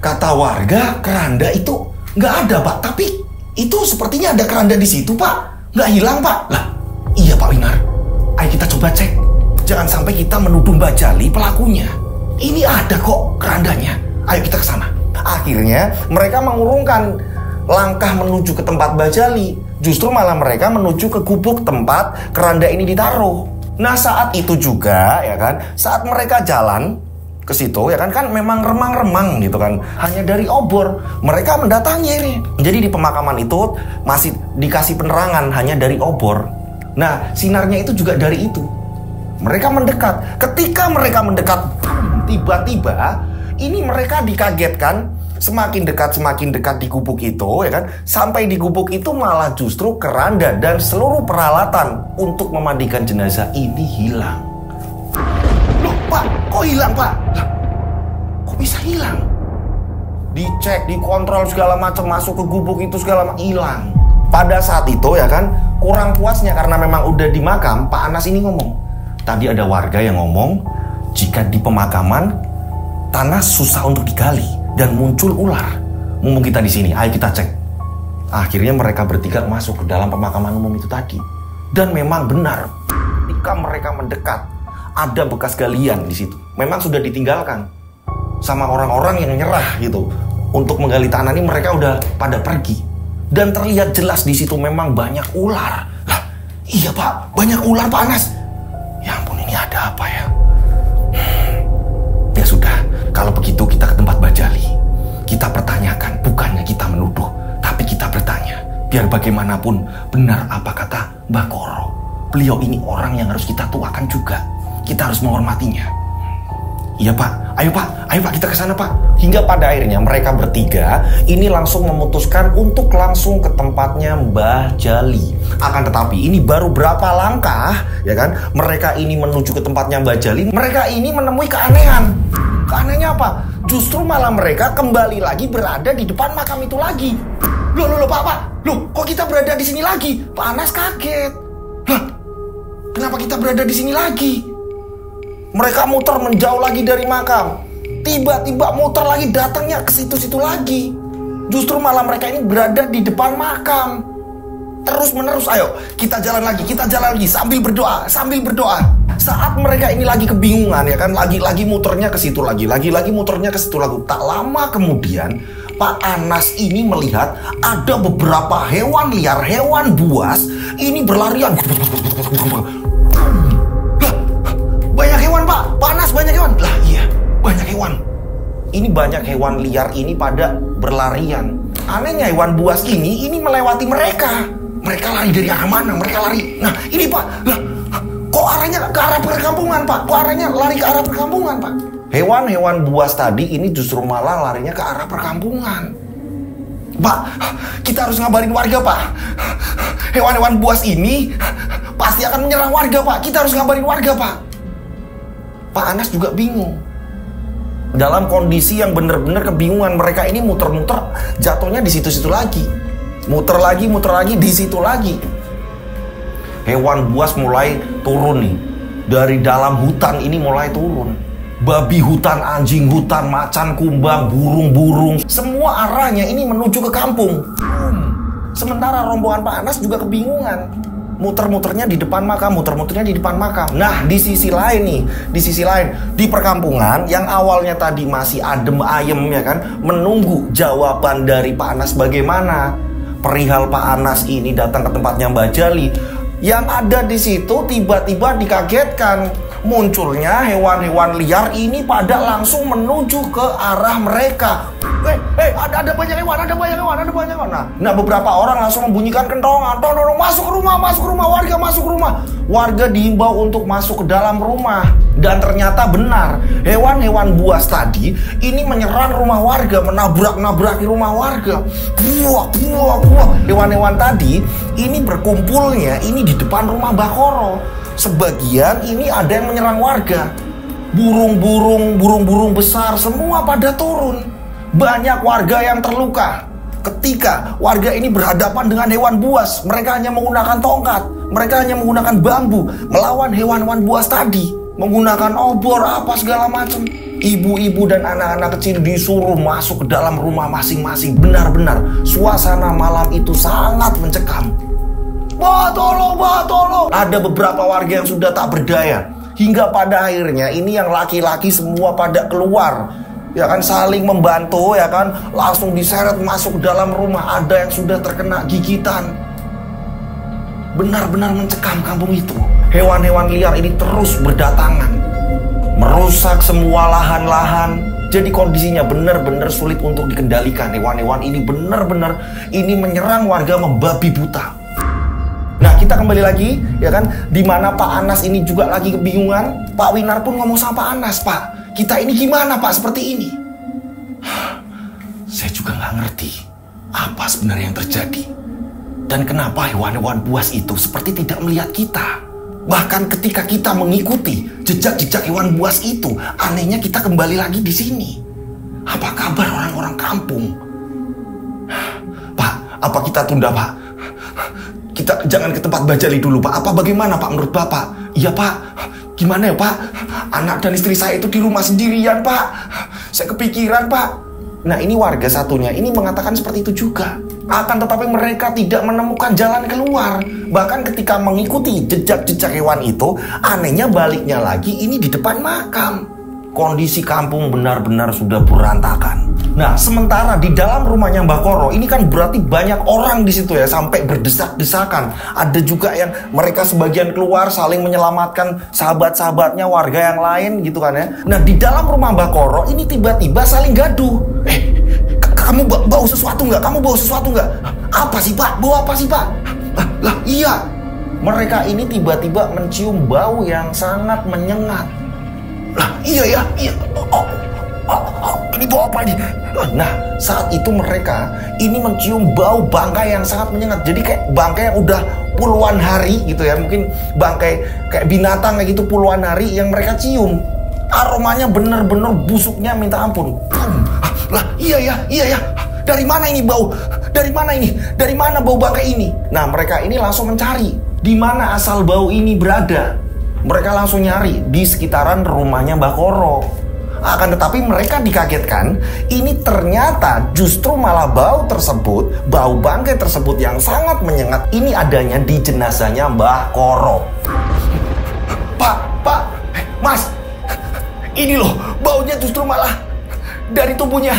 Kata warga keranda itu nggak ada, Pak. Tapi itu sepertinya ada keranda di situ, Pak. Nggak hilang, Pak. Lah, iya Pak Winar. Ayo kita coba cek. Jangan sampai kita menuduh Mbak Jali pelakunya. Ini ada kok kerandanya. Ayo kita ke sana. Akhirnya mereka mengurungkan langkah menuju ke tempat Mbak Jali. Justru malah mereka menuju ke gubuk tempat keranda ini ditaruh. Nah, saat itu juga ya kan, saat mereka jalan ke situ ya kan memang remang-remang gitu kan, hanya dari obor. Mereka mendatangi ini. Jadi di pemakaman itu masih dikasih penerangan hanya dari obor. Nah, sinarnya itu juga dari itu. Mereka mendekat. Ketika mereka mendekat, tiba-tiba ini mereka dikagetkan. Semakin dekat di gubuk itu ya kan, sampai di gubuk itu malah justru keranda dan seluruh peralatan untuk memandikan jenazah ini hilang. Loh, Pak, kok hilang, Pak? Lah, kok bisa hilang? Dicek, dikontrol segala macam, masuk ke gubuk itu segala macam, hilang. Pada saat itu ya kan, kurang puasnya karena memang udah di makam, Pak Anas ini ngomong. Tadi ada warga yang ngomong, jika di pemakaman tanah susah untuk digali dan muncul ular. Mumpung kita di sini, ayo kita cek. Akhirnya mereka bertiga masuk ke dalam pemakaman umum itu tadi. Dan memang benar, ketika mereka mendekat, ada bekas galian di situ. Memang sudah ditinggalkan sama orang-orang yang nyerah gitu. Untuk menggali tanah ini mereka udah pada pergi. Dan terlihat jelas di situ memang banyak ular. Lah, iya Pak, banyak ular Pak Anas. Ya ampun, ini ada apa ya? Ya sudah, kalau begitu kita ke tempat Mbak Jali. Kita pertanyakan, bukannya kita menuduh, tapi kita bertanya. Biar bagaimanapun benar apa kata Mbak Koro. Beliau ini orang yang harus kita tuakan juga. Kita harus menghormatinya. Iya Pak, ayo Pak kita ke sana Pak. Hingga pada akhirnya mereka bertiga ini langsung memutuskan untuk langsung ke tempatnya Mbah Jali. Akan tetapi ini baru berapa langkah ya kan, mereka ini menuju ke tempatnya Mbah Jali, mereka ini menemui keanehan. Keanehannya apa? Justru malah mereka kembali lagi berada di depan makam itu lagi. Loh Pak, kok kita berada di sini lagi? Pak Anas kaget. Lah, kenapa kita berada di sini lagi? Mereka muter menjauh lagi dari makam. Tiba-tiba muter lagi, datangnya ke situ-situ lagi. Justru malah mereka ini berada di depan makam. Terus menerus, ayo kita jalan lagi sambil berdoa. Saat mereka ini lagi kebingungan ya kan, lagi muternya ke situ lagi muternya ke situ lagi. Tak lama kemudian Pak Anas ini melihat ada beberapa hewan liar, hewan buas ini berlarian. Banyak hewan Pak Anas, banyak hewan. Lah iya, banyak hewan. Ini banyak hewan liar ini pada berlarian. Anehnya hewan buas ini melewati mereka. Mereka lari dari arah mana? Mereka lari. Nah ini Pak, lah Kok arahnya ke arah perkampungan, Pak? Kok arahnya lari ke arah perkampungan, Pak? Hewan-hewan buas tadi ini justru malah larinya ke arah perkampungan. Pak, kita harus ngabarin warga, Pak. Hewan-hewan buas ini pasti akan menyerang warga, Pak. Kita harus ngabarin warga, Pak. Pak Anas juga bingung. Dalam kondisi yang benar-benar kebingungan, mereka ini muter-muter, jatuhnya di situ-situ lagi. Muter lagi di situ lagi. Hewan buas mulai turun nih. Dari dalam hutan ini mulai turun. Babi hutan, anjing hutan, macan kumbang, burung-burung, semua arahnya ini menuju ke kampung. Sementara rombongan Pak Anas juga kebingungan. Muter-muternya di depan makam, Nah, di sisi lain, di perkampungan yang awalnya tadi masih adem ayem ya kan, menunggu jawaban dari Pak Anas bagaimana. Perihal Pak Anas ini datang ke tempatnya Mbak Jali. Yang ada di situ tiba-tiba dikagetkan. Munculnya hewan-hewan liar ini pada langsung menuju ke arah mereka. Ada banyak hewan. Nah, beberapa orang langsung membunyikan kentongan. Masuk ke rumah, warga masuk ke rumah. Warga diimbau untuk masuk ke dalam rumah. Dan ternyata benar, hewan-hewan buas tadi ini menyerang rumah warga, menabrak-nabraki rumah warga. Buah. Hewan-hewan tadi ini berkumpulnya ini di depan rumah Mbak Koro. Sebagian ini ada yang menyerang warga. Burung-burung besar semua pada turun. Banyak warga yang terluka. Ketika warga ini berhadapan dengan hewan buas, mereka hanya menggunakan tongkat, mereka hanya menggunakan bambu melawan hewan-hewan buas tadi, menggunakan obor apa segala macam. Ibu-ibu dan anak-anak kecil disuruh masuk ke dalam rumah masing-masing. Benar-benar suasana malam itu sangat mencekam. Bah, tolong. Ada beberapa warga yang sudah tak berdaya. Hingga pada akhirnya ini yang laki-laki semua pada keluar. Ya kan, saling membantu ya kan. Langsung diseret masuk ke dalam rumah. Ada yang sudah terkena gigitan. Benar-benar mencekam kampung itu. Hewan-hewan liar ini terus berdatangan. Merusak semua lahan-lahan. Jadi kondisinya benar-benar sulit untuk dikendalikan. Hewan-hewan ini benar-benar ini menyerang warga membabi buta. Nah, kita kembali lagi, ya kan, di mana Pak Anas ini juga lagi kebingungan. Pak Winar pun ngomong sama Pak Anas, Pak, kita ini gimana Pak seperti ini? Saya juga nggak ngerti apa sebenarnya yang terjadi. Dan kenapa hewan-hewan buas itu seperti tidak melihat kita. Bahkan ketika kita mengikuti jejak-jejak hewan buas itu, anehnya kita kembali lagi di sini. Apa kabar orang-orang kampung? Pak, apa kita tunda, Pak? Kita jangan ke tempat Mbak Jali dulu, Pak. Apa bagaimana, Pak, menurut Bapak? Iya, Pak. Gimana ya, Pak? Anak dan istri saya itu di rumah sendirian, Pak. Saya kepikiran, Pak. Nah, ini warga satunya ini mengatakan seperti itu juga. Akan tetapi mereka tidak menemukan jalan keluar. Bahkan ketika mengikuti jejak-jejak hewan itu, anehnya baliknya lagi ini di depan makam. Kondisi kampung benar-benar sudah berantakan. Nah, sementara di dalam rumahnya Mbak Koro ini kan berarti banyak orang di situ ya, sampai berdesak-desakan. Ada juga yang mereka sebagian keluar saling menyelamatkan sahabat-sahabatnya, warga yang lain gitu kan ya. Nah, di dalam rumah Mbak Koro ini tiba-tiba saling gaduh. Kamu bau sesuatu nggak? Kamu bau sesuatu nggak? Apa sih, Pak? Bau apa sih, Pak? Lah, iya. Mereka ini tiba-tiba mencium bau yang sangat menyengat. Lah, iya. Ini bau apa nih? Nah, saat itu mereka ini mencium bau bangkai yang sangat menyengat. Jadi kayak bangkai yang udah puluhan hari gitu ya. Mungkin bangkai kayak binatang kayak gitu puluhan hari yang mereka cium. Aromanya bener-bener busuknya minta ampun. Lah, iya ya. Dari mana ini bau? Dari mana bau bangkai ini? Nah, mereka ini langsung mencari di mana asal bau ini berada. Mereka langsung nyari di sekitaran rumahnya Mbak Koro. Akan tetapi mereka dikagetkan, ini ternyata justru malah bau bangkai tersebut yang sangat menyengat, ini adanya di jenazahnya Mbak Koro. Pak, Mas, ini loh, baunya justru malah dari tubuhnya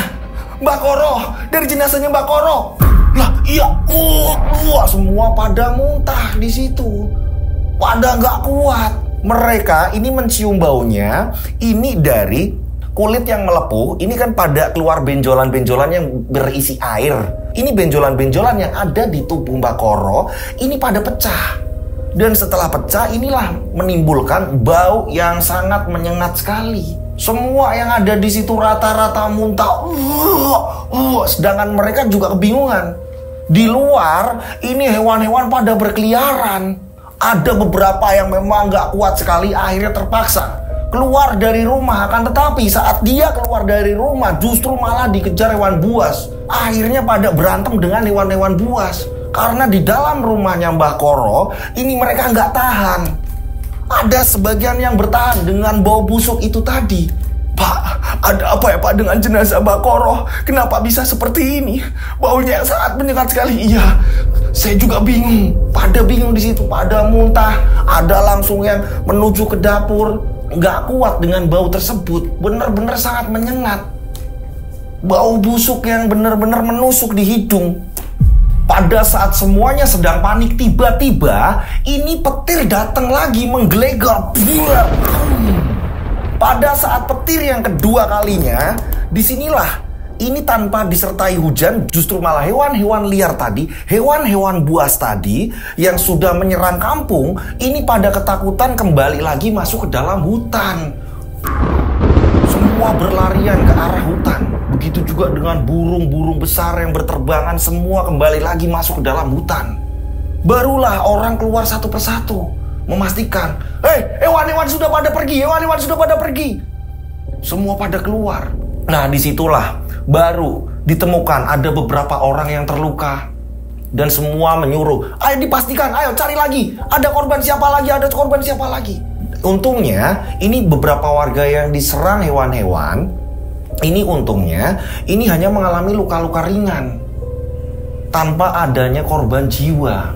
Mbak Koro, dari jenazahnya Mbak Koro. Lah, iya, semua pada muntah di situ, pada nggak kuat. Mereka ini mencium baunya, ini dari kulit yang melepuh. Ini kan pada keluar benjolan-benjolan yang berisi air. Ini benjolan-benjolan yang ada di tubuh Mbak Koro ini pada pecah. Dan setelah pecah, inilah menimbulkan bau yang sangat menyengat sekali. Semua yang ada di situ rata-rata muntah. Sedangkan mereka juga kebingungan. Di luar, ini hewan-hewan pada berkeliaran. Ada beberapa yang memang gak kuat sekali, akhirnya terpaksa keluar dari rumah. Akan tetapi saat dia keluar dari rumah, justru malah dikejar hewan buas. Akhirnya pada berantem dengan hewan-hewan buas. Karena di dalam rumahnya Mbah Koro, ini mereka nggak tahan. Ada sebagian yang bertahan dengan bau busuk itu tadi. Pak, ada apa ya Pak dengan jenazah Mbah Koro? Kenapa bisa seperti ini? Baunya yang sangat menyengat sekali. Iya, saya juga bingung. Pada bingung di situ, pada muntah. Ada langsung yang menuju ke dapur. Nggak kuat dengan bau tersebut. Benar-benar sangat menyengat. Bau busuk yang benar-benar menusuk di hidung. Pada saat semuanya sedang panik, tiba-tiba ini petir datang lagi menggelegar. Pada saat petir yang kedua kalinya, disinilah ini tanpa disertai hujan, justru malah hewan-hewan liar tadi, hewan-hewan buas tadi yang sudah menyerang kampung, ini pada ketakutan kembali lagi masuk ke dalam hutan. Semua berlarian ke arah hutan. Begitu juga dengan burung-burung besar yang berterbangan, semua kembali lagi masuk ke dalam hutan. Barulah orang keluar satu persatu, memastikan, hewan-hewan sudah pada pergi, hewan-hewan sudah pada pergi. Semua pada keluar. Nah, disitulah baru ditemukan ada beberapa orang yang terluka. Dan semua menyuruh, ayo dipastikan, ayo cari lagi. Ada korban siapa lagi, ada korban siapa lagi. Untungnya, ini beberapa warga yang diserang hewan-hewan, ini untungnya, ini hanya mengalami luka-luka ringan. Tanpa adanya korban jiwa.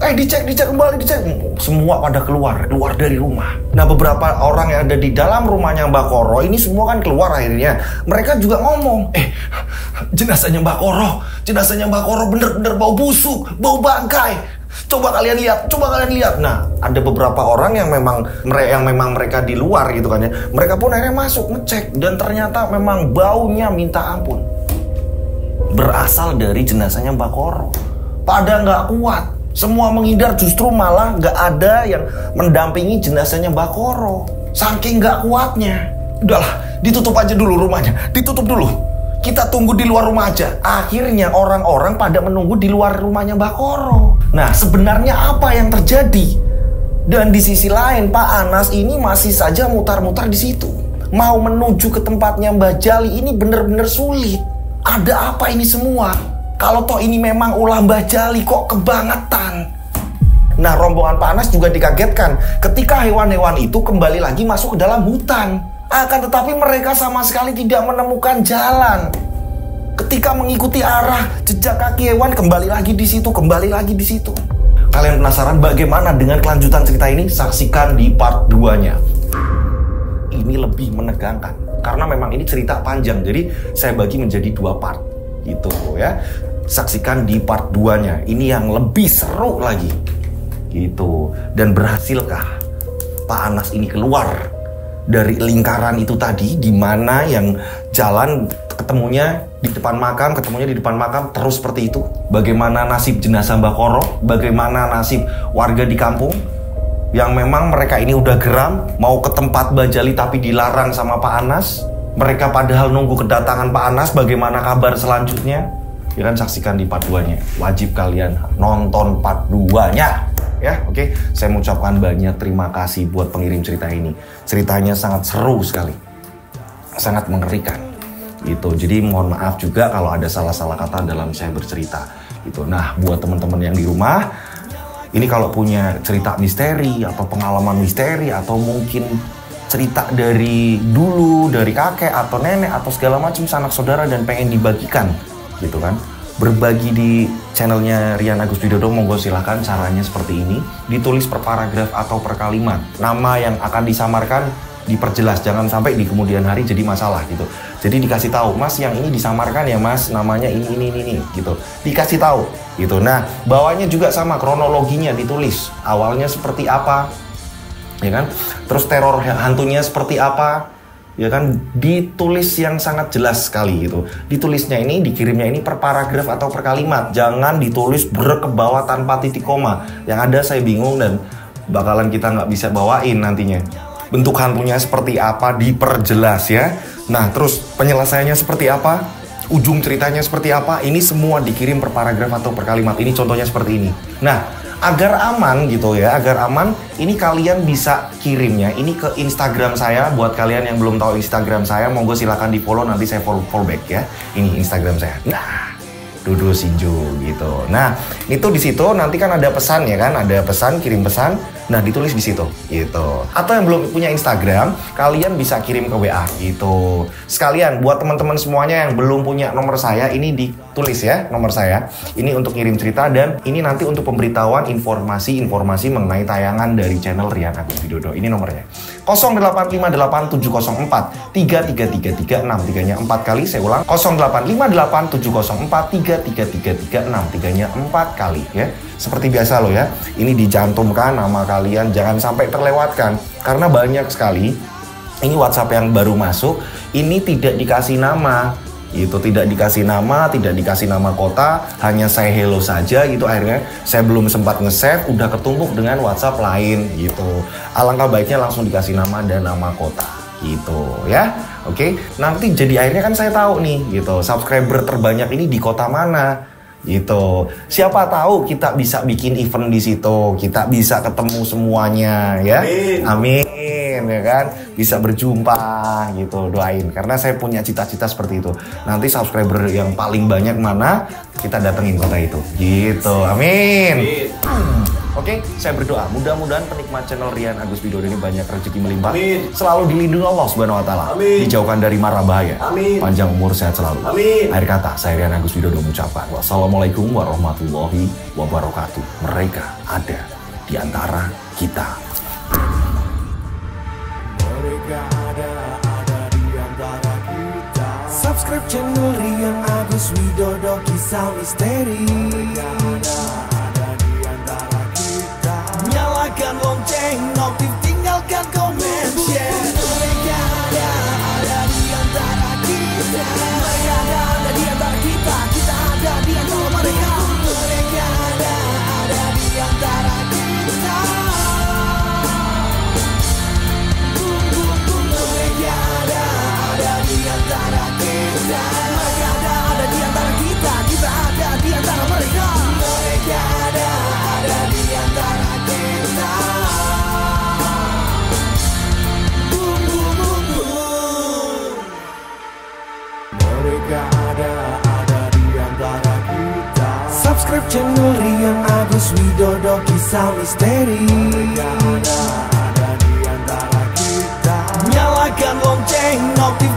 Dicek kembali, dicek. Semua pada keluar dari rumah. Nah, beberapa orang yang ada di dalam rumahnya Mbah Koro, ini semua kan keluar akhirnya. Mereka juga ngomong, jenazahnya Mbah Koro bener-bener bau busuk, bau bangkai. Coba kalian lihat. Nah, ada beberapa orang yang memang mereka di luar gitu kan ya. Mereka pun akhirnya masuk ngecek dan ternyata memang baunya minta ampun. Berasal dari jenazahnya Mbah Koro. Pada nggak kuat, semua menghindar, justru malah nggak ada yang mendampingi jenazahnya Mbah Koro. Saking nggak kuatnya. Udahlah, ditutup aja dulu rumahnya, ditutup dulu. Kita tunggu di luar rumah aja. Akhirnya orang-orang pada menunggu di luar rumahnya Mbah Koro. Nah, sebenarnya apa yang terjadi? Dan di sisi lain, Pak Anas ini masih saja mutar-mutar di situ. Mau menuju ke tempatnya Mbah Jali ini benar-benar sulit. Ada apa ini semua? Kalau toh ini memang ulah Mbah Jali, kok kebangetan? Nah, rombongan Pak Anas juga dikagetkan ketika hewan-hewan itu kembali lagi masuk ke dalam hutan. Akan tetapi mereka sama sekali tidak menemukan jalan. Ketika mengikuti arah jejak kaki hewan, kembali lagi di situ. Kalian penasaran bagaimana dengan kelanjutan cerita ini? Saksikan di part 2-nya. Ini lebih menegangkan karena memang ini cerita panjang. Jadi saya bagi menjadi 2 part gitu ya. Saksikan di part 2-nya. Ini yang lebih seru lagi. Gitu. Dan berhasilkah Pak Anas ini keluar dari lingkaran itu tadi, di mana yang jalan ketemunya di depan makam, terus seperti itu. Bagaimana nasib jenazah Mbah Koro? Bagaimana nasib warga di kampung yang memang mereka ini udah geram mau ke tempat Mbah Jali tapi dilarang sama Pak Anas? Mereka padahal nunggu kedatangan Pak Anas. Bagaimana kabar selanjutnya? Ya kan, saksikan di part 2-nya. Wajib kalian nonton part 2-nya. Ya, oke. Saya mengucapkan banyak terima kasih buat pengirim cerita ini. Ceritanya sangat seru sekali. Sangat mengerikan. Gitu. Jadi mohon maaf juga kalau ada salah-salah kata dalam saya bercerita. Gitu. Nah, buat teman-teman yang di rumah, ini kalau punya cerita misteri atau pengalaman misteri atau mungkin cerita dari dulu, dari kakek atau nenek atau segala macam sanak saudara dan pengen dibagikan, gitu kan, berbagi di channelnya Rian Agus Widodo, monggo silahkan. Caranya seperti ini, ditulis per paragraf atau per kalimat. Nama yang akan disamarkan diperjelas, jangan sampai di kemudian hari jadi masalah gitu. Jadi dikasih tahu, Mas yang ini disamarkan ya Mas, namanya ini gitu. Dikasih tahu gitu. Nah, bawahnya juga sama, kronologinya ditulis. Awalnya seperti apa, ya kan? Terus teror hantunya seperti apa? ya kan, ditulis yang sangat jelas sekali gitu. Ditulisnya ini, dikirimnya ini per paragraf atau per kalimat. Jangan ditulis ke bawah tanpa titik koma. Yang ada saya bingung dan bakalan kita nggak bisa bawain nantinya. Bentuk hantunya seperti apa, diperjelas ya. Nah, terus penyelesaiannya seperti apa, ujung ceritanya seperti apa, ini semua dikirim per paragraf atau per kalimat. Ini contohnya seperti ini. Nah, agar aman gitu ya, agar aman, ini kalian bisa kirimnya ini ke Instagram saya. Buat kalian yang belum tahu Instagram saya, monggo silakan di follow, nanti saya follow back ya. Ini Instagram saya. Nah, Dodo Shinjo gitu. Nah, itu di situ nanti kan ada pesan ya kan, ada pesan, kirim pesan. Nah, ditulis di situ gitu. Atau yang belum punya Instagram, kalian bisa kirim ke WA gitu. Sekalian buat teman-teman semuanya yang belum punya nomor saya, ini ditulis ya nomor saya. Ini untuk kirim cerita dan ini nanti untuk pemberitahuan informasi mengenai tayangan dari channel Rian Agus Widodo. Ini nomornya. 085870433336, tiganya 4 kali. Saya ulang, 085870433336, tiganya 4 kali ya. Seperti biasa loh ya, ini dicantumkan nama kalian, jangan sampai terlewatkan. Karena banyak sekali, ini WhatsApp yang baru masuk, ini tidak dikasih nama. Itu tidak dikasih nama, tidak dikasih nama kota, hanya say hello saja gitu. Akhirnya saya belum sempat nge-save, udah ketumpuk dengan WhatsApp lain gitu. Alangkah baiknya langsung dikasih nama dan nama kota gitu ya. Oke, nanti jadi akhirnya kan saya tahu nih gitu, subscriber terbanyak ini di kota mana gitu. Siapa tahu kita bisa bikin event di situ, kita bisa ketemu semuanya ya. Amin ya kan, bisa berjumpa gitu, doain. Karena saya punya cita-cita seperti itu. Nanti subscriber yang paling banyak mana, kita datengin kota itu gitu. Amin. Oke, saya berdoa mudah-mudahan penikmat channel Rian Agus Widodo ini banyak rezeki melimpah.
Amin.
Selalu dilindungi Allah Subhanahu wa taala.
Amin.
Dijauhkan dari mara bahaya.
Amin.
Panjang umur, sehat selalu.
Amin.
Akhir kata, saya Rian Agus Widodo mengucapkan wassalamualaikum warahmatullahi wabarakatuh. Mereka ada di antara kita.
Mereka ada di antara kita. Subscribe channel Rian Agus Widodo, kisah misteri. Mereka ada di antara kita. Nyalakan lonceng, notif, tinggalkan komen, share. Mereka ada di antara kita. Mereka ada di antara kita. Kita ada di antara mereka. Mereka ada di antara kita. Mereka ada di antara kita. Mereka ada di antara kita. Kita ada di antara mereka. Mereka ada di antara kita. Mereka ada di antara kita. Subscribe channel Rian Agus Widodo, kisah misteri. Mereka ada di antara kita. Nyalakan lonceng, notif